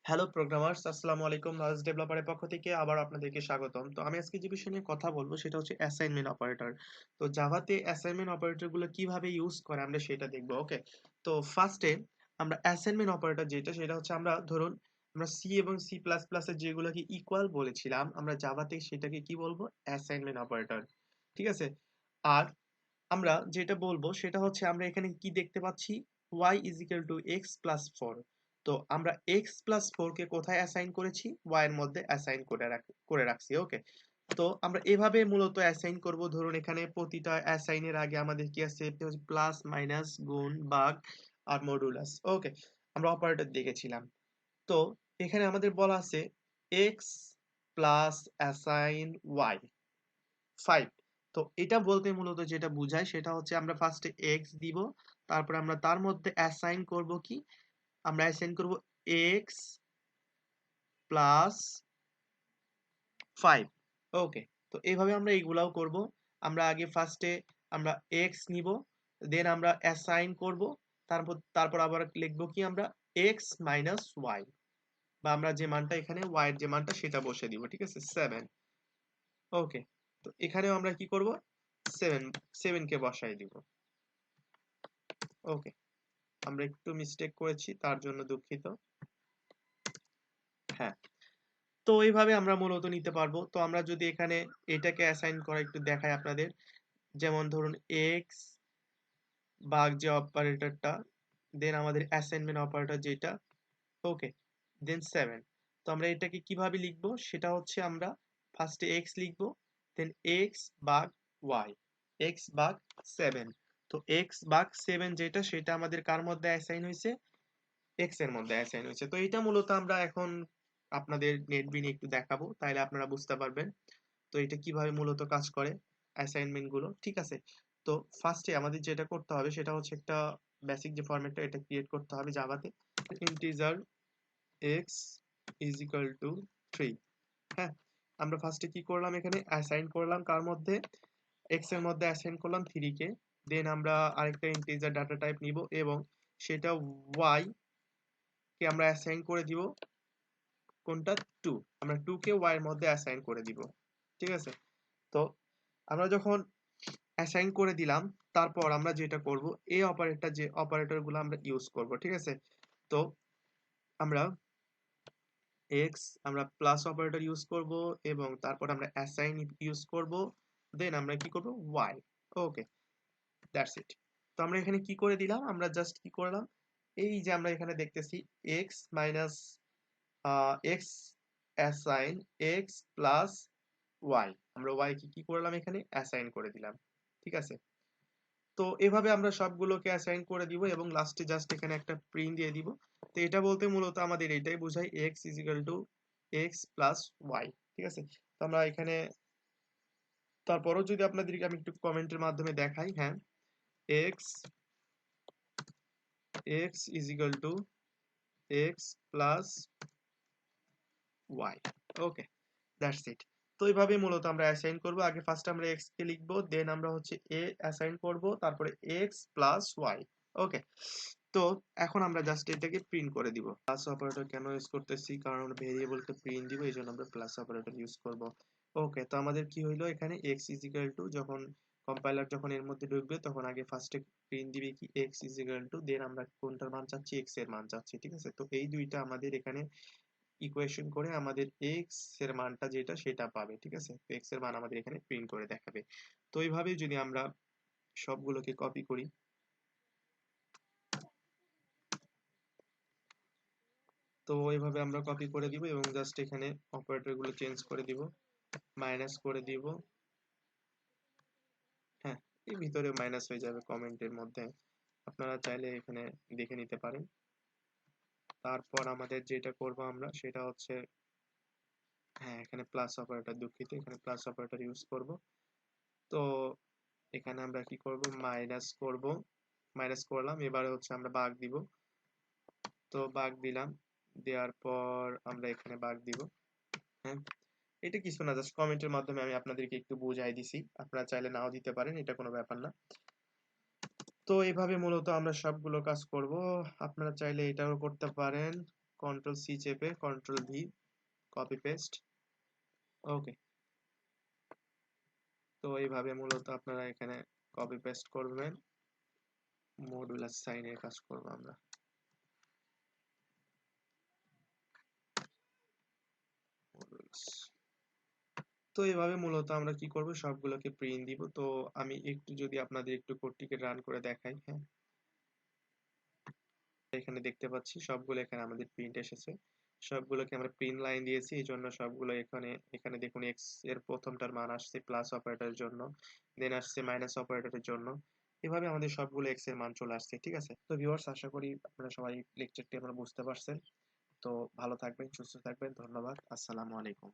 Hello programmers, আসসালামু আলাইকুম। Knowledge ডেভেলপারের পক্ষ থেকে আবার আপনাদেরকে স্বাগতম। তো আমি আজকে যে বিষয় নিয়ে কথা বলবো সেটা হচ্ছে অ্যাসাইনমেন্ট অপারেটর। তো জাভাতে অ্যাসাইনমেন্ট অপারেটর গুলো কিভাবে ইউজ করে আমরা সেটা দেখবো। ওকে, তো ফার্স্টে আমরা অ্যাসাইনমেন্ট অপারেটর যেটা সেটা হচ্ছে আমরা ধরুন আমরা সি এবং সি প্লাস প্লাস এর যেগুলোকে ইকুয়াল বলেছিলাম আমরা জাভাতে সেটাকে কি বলবো, অ্যাসাইনমেন্ট অপারেটর। ঠিক আছে। আর আমরা যেটা বলবো সেটা হচ্ছে আমরা এখানে কি দেখতে পাচ্ছি, y is equal to x plus 4। তো আমরা x plus 4 কে কোথায় অ্যাসাইন করেছি, y এর মধ্যে অ্যাসাইন করে রাখছি। ওকে, তো আমরা এভাবে মূলত অ্যাসাইন করব। ধরুন এখানে প্রতিটা অ্যাসাইনের আগে আমাদের কি আছে, প্লাস মাইনাস গুণ ভাগ আর মডুলাস। ওকে, আমরা অপারেটর দেখেছিলাম। তো এখানে আমাদের বলা আছে x প্লাস অ্যাসাইন y 5। তো এটা বলতে মূলত যেটা বোঝায় সেটা হচ্ছে আমরা ফার্স্টে x দিব, তারপর আমরা তার মধ্যে অ্যাসাইন করব কি, আমরা অ্যাসাইন করব x প্লাস 5। ওকে, তো এইভাবে আমরা এইগুলাও করব। আমরা আগে ফার্স্টে আমরা x নিব, দেন আমরা অ্যাসাইন করব, তারপর আবার লিখব কি আমরা x মাইনাস y, বা আমরা যে মানটা এখানে y এর যে মানটা সেটা বসে দিব। ঠিক আছে, 7। ওকে, তো এখানেও আমরা কি করব, 7 7 কে বসাই দিব। ওকে, আমরা একটু মিস্টেক করেছি, তার জন্য দুঃখিত। হ্যাঁ, তো এইভাবে আমরা মূলত নিতে পারবো। তো আমরা যদি এখানে এটাকে অ্যাসাইন করা একটু দেখাই আপনাদের, যেমন ধরুন x ভাগ যে অপারেটরটা, দেন আমাদের অ্যাসাইনমেন্ট অপারেটর যেটা। ওকে, দেন 7। তো আমরা এটাকে কিভাবে লিখবো সেটা হচ্ছে আমরা ফার্স্টে x লিখবো, দেন x ভাগ y, x ভাগ 7। তো x ভাগ 7 যেটা সেটা আমাদের কার মধ্যে অ্যাসাইন হয়েছে, এক্স এর মধ্যে অ্যাসাইন হয়েছে। তো এটা মূলত আমরা এখন আপনাদের নেটবিনে একটু দেখাবো, তাইলে আপনারা বুঝতে পারবেন তো এটা কিভাবে মূলত কাজ করে অ্যাসাইনমেন্ট গুলো। ঠিক আছে, তো ফার্স্টে আমাদের যেটা করতে হবে সেটা হচ্ছে একটা বেসিক যে ফরম্যাটটা এটা ক্রিয়েট করতে হবে জাভাতে। Integer x is equal two 3। হ্যাঁ, আমরা ফার্স্টে কি করলাম, এখানে অ্যাসাইন করলাম কার মধ্যে, এক্স এর মধ্যে অ্যাসাইন করলাম 3 কে। দেন আমরা আরেকটা ইন্টিজার ডাটা টাইপ নিব এবং সেটা y কে আমরা অ্যাসাইন করে দিব কোনটা, 2। আমরা 2 কে y এর মধ্যে অ্যাসাইন করে দিব। ঠিক আছে, তো আমরা যখন অ্যাসাইন করে দিলাম তারপর আমরা যেটা করব, এই অপারেটর যে অপারেটর গুলো আমরা ইউজ করব। ঠিক আছে, তো আমরা x আমরা প্লাস অপারেটর ইউজ করব এবং তারপর আমরা অ্যাসাইন ইউজ করব, দেন আমরা কি করব, y। Okay, that's it. তো আমরা এখানে কি করে দিলাম, আমরা জাস্ট কি করলাম, এই যে আমরা এখানে দেখতেছি x minus X assign X plus Y, আমরা ওয়াই কে কি করলাম এখানে অ্যাসাইন করে দিলাম। ঠিক আছে, তো এভাবে আমরা সবগুলোকে অ্যাসাইন করে দিব এবং লাস্টে জাস্ট এখানে একটা প্রিন্ট দিয়ে দিব। তো এটা বলতে মূলত আমাদের এটাই বোঝায় X is equal to X plus Y. ঠিক আছে, তো আমরা এখানে তারপরও যদি আপনাদেরকে আমি একটু কমেন্টের মাধ্যমে দেখাই, হ্যাঁ, X X is equal to X plus Y. Okay, that's it. তো এইভাবে মূলত আমরা অ্যাসাইন করব। আগে ফার্স্ট আমরা এক্স কে লিখবো, দেন আমরা হচ্ছে এ অ্যাসাইন করব, তারপরে এক্স প্লাস ওয়াই। ওকে, তো এখন আমরা জাস্ট এটাকে প্রিন্ট করে দিব। প্লাস অপারেটর কেন ইউজ করতেছি, কারণ আমরা ভেরিয়েবলকে প্রিন্ট দিব, এই জন্য আমরা প্লাস অপারেটর ইউজ করব। ওকে, তো আমাদের কি হইলো, এখানে এক্স ইজ ইকুয়াল টু, যখন কম্পাইলার যখন এর মধ্যে ঢুকবে তখন আগে ফার্স্টে প্রিন্ট দিবে কি এক্স ইজ ইকুয়াল টু, দেন আমরা কোনটার মান চাচ্ছি, এক্স এর মান চাচ্ছি। ঠিক আছে, তো এই দুইটা আমাদের এখানে ইকুয়েশন করে আমাদের এক্স এর মানটা যেটা সেটা পাবে। ঠিক আছে, তো এক্স এর মান আমাদের এখানে প্রিন্ট করে দেখাবে। তো এইভাবে যদি আমরা সবগুলোকে কপি করি, তো এইভাবে আমরা কপি করে দিব এবং জাস্ট এখানে অপারেটর গুলো চেঞ্জ করে দিব, মাইনাস করে দিব। হ্যাঁ, এই ভিতরে মাইনাস হয়ে যাবে কমেন্টের মধ্যে, আপনারা চাইলে এখানে দেখে নিতে পারেন। তারপর আমাদের যেটা করব আমরা সেটা হচ্ছে, হ্যাঁ, এখানে প্লাস অপারেটর, দুঃখিত, এখানে প্লাস অপারেটর ইউজ করব। তো এখানে আমরা কি করব, মাইনাস করব, মাইনাস করলাম, এবারে হচ্ছে আমরা ভাগ দিব। তো ভাগ দিলাম, দেওয়ার পর আমরা এখানে ভাগ দিব। হ্যাঁ, এটা কিছু না, জাস্ট কমেন্টের মাধ্যমে আমি আপনাদেরকে একটু বুঝাই দিছি, আপনারা চাইলে নাও দিতে পারেন, এটা কোনো ব্যাপার না। তো এইভাবে মূলত আমরা সবগুলো কাজ করব, আপনারা চাইলে এটাও করতে পারেন। কন্ট্রোল সি চেপে কন্ট্রোল ভি, কপি পেস্ট। ওকে, তো এইভাবে মূলত আপনারা এখানে কপি পেস্ট করবেন। মডুলার সাইনের কাজ করব আমরা। তো এইভাবে মূলত আমরা কি করব, সবগুলোকে প্রিন্ট দিব। তো আমি একটু যদি আপনাদের একটু কোডটিকে রান করে দেখাই। হ্যাঁ, এখানে দেখতে পাচ্ছি সবগুলো এখানে আমাদের প্রিন্ট এসেছে। সবগুলোকে আমরা প্রিন্ট লাইন দিয়েছি, এই জন্য সবগুলো এখানে এখানে দেখুন এক্স এর প্রথমটার মান আসছে প্লাস অপারেটরের জন্য, দেন আসছে মাইনাস অপারেটরের জন্য। এভাবে আমাদের সবগুলো এক্স এর মান চলে আসছে। ঠিক আছে, তো ভিউয়ার্স, আশা করি আপনারা সবাই লেকচারটি আপনারা বুঝতে পারছেন। তো ভালো থাকবেন, সুস্থ থাকবেন, ধন্যবাদ, আসসালামু আলাইকুম।